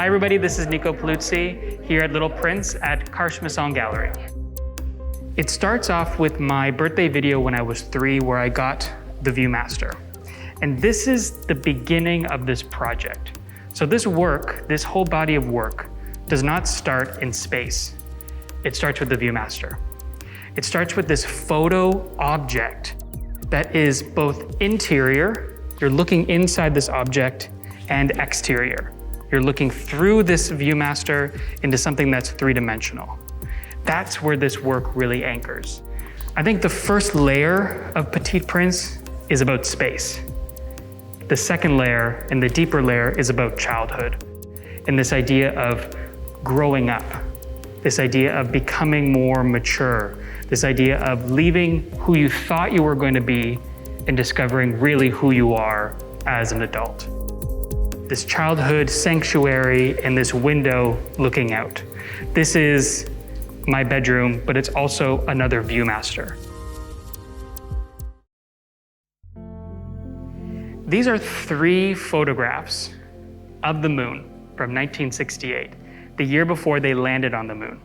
Hi everybody, this is Neeko Paluzzi here at Little Prince at Karsh-Masson Gallery. It starts off with my birthday video when I was 3 where I got the Viewmaster. And this is the beginning of this project. So this work, this whole body of work, does not start in space. It starts with the Viewmaster. It starts with this photo object that is both interior, you're looking inside this object, and exterior. You're looking through this Viewmaster into something that's three-dimensional. That's where this work really anchors. I think the first layer of Petit Prince is about space. The second layer and the deeper layer is about childhood and this idea of growing up, this idea of becoming more mature, this idea of leaving who you thought you were going to be and discovering really who you are as an adult. This childhood sanctuary and this window looking out. This is my bedroom, but it's also another Viewmaster. These are 3 photographs of the moon from 1968, the year before they landed on the moon.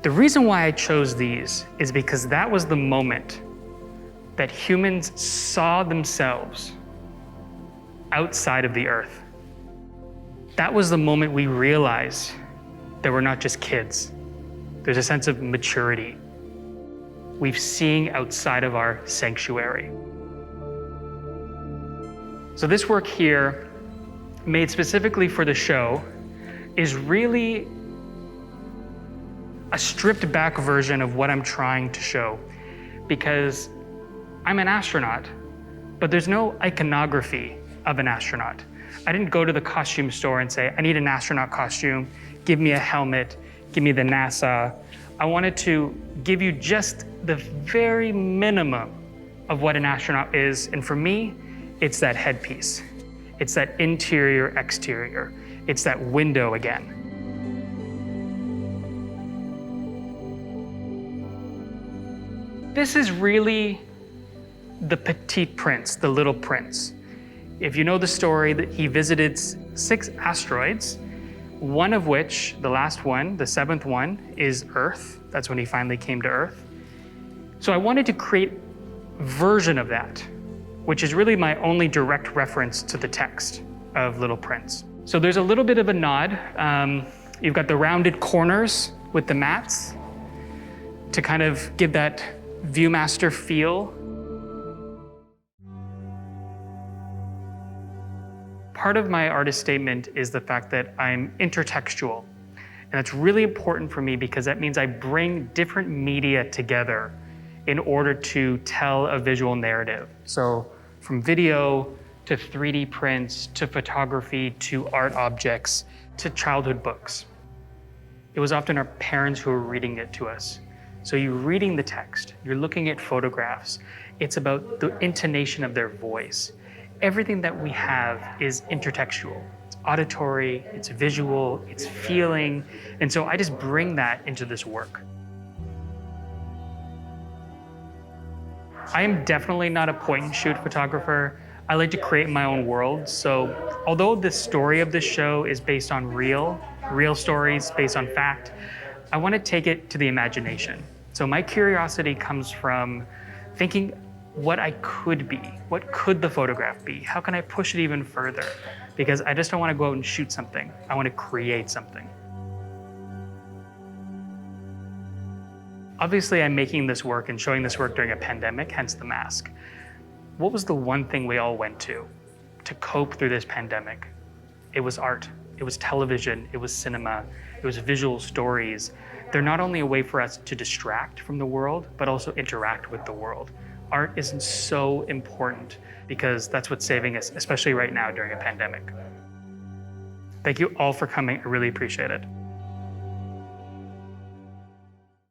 The reason why I chose these is because that was the moment that humans saw themselves outside of the Earth. That was the moment we realized that we're not just kids. There's a sense of maturity. We've seen outside of our sanctuary. So this work here, made specifically for the show, is really a stripped back version of what I'm trying to show, because I'm an astronaut, but there's no iconography of an astronaut. I didn't go to the costume store and say, I need an astronaut costume, give me a helmet, give me the NASA. I wanted to give you just the very minimum of what an astronaut is, and for me, it's that headpiece. It's that interior, exterior. It's that window again. This is really the Petit Prince, the Little Prince. If you know the story, that he visited 6 asteroids, one of which, the last one, the 7th one, is Earth. That's when he finally came to Earth. So I wanted to create a version of that, which is really my only direct reference to the text of Little Prince. So there's a little bit of a nod. You've got the rounded corners with the mats to kind of give that Viewmaster feel. Part of my artist statement is the fact that I'm intertextual. And that's really important for me because that means I bring different media together in order to tell a visual narrative. So from video to 3D prints, to photography, to art objects, to childhood books. It was often our parents who were reading it to us. So you're reading the text, you're looking at photographs. It's about the intonation of their voice. Everything that we have is intertextual. It's auditory, it's visual, it's feeling. And so I just bring that into this work. I am definitely not a point and shoot photographer. I like to create my own world. So although the story of this show is based on real stories, based on fact, I want to take it to the imagination. So my curiosity comes from thinking what I could be. What could the photograph be? How can I push it even further? Because I just don't want to go out and shoot something. I want to create something. Obviously, I'm making this work and showing this work during a pandemic, hence the mask. What was the one thing we all went to cope through this pandemic? It was art. It was television. It was cinema. It was visual stories. They're not only a way for us to distract from the world, but also interact with the world. Art isn't so important because that's what's saving us, especially right now during a pandemic. Thank you all for coming. I really appreciate it.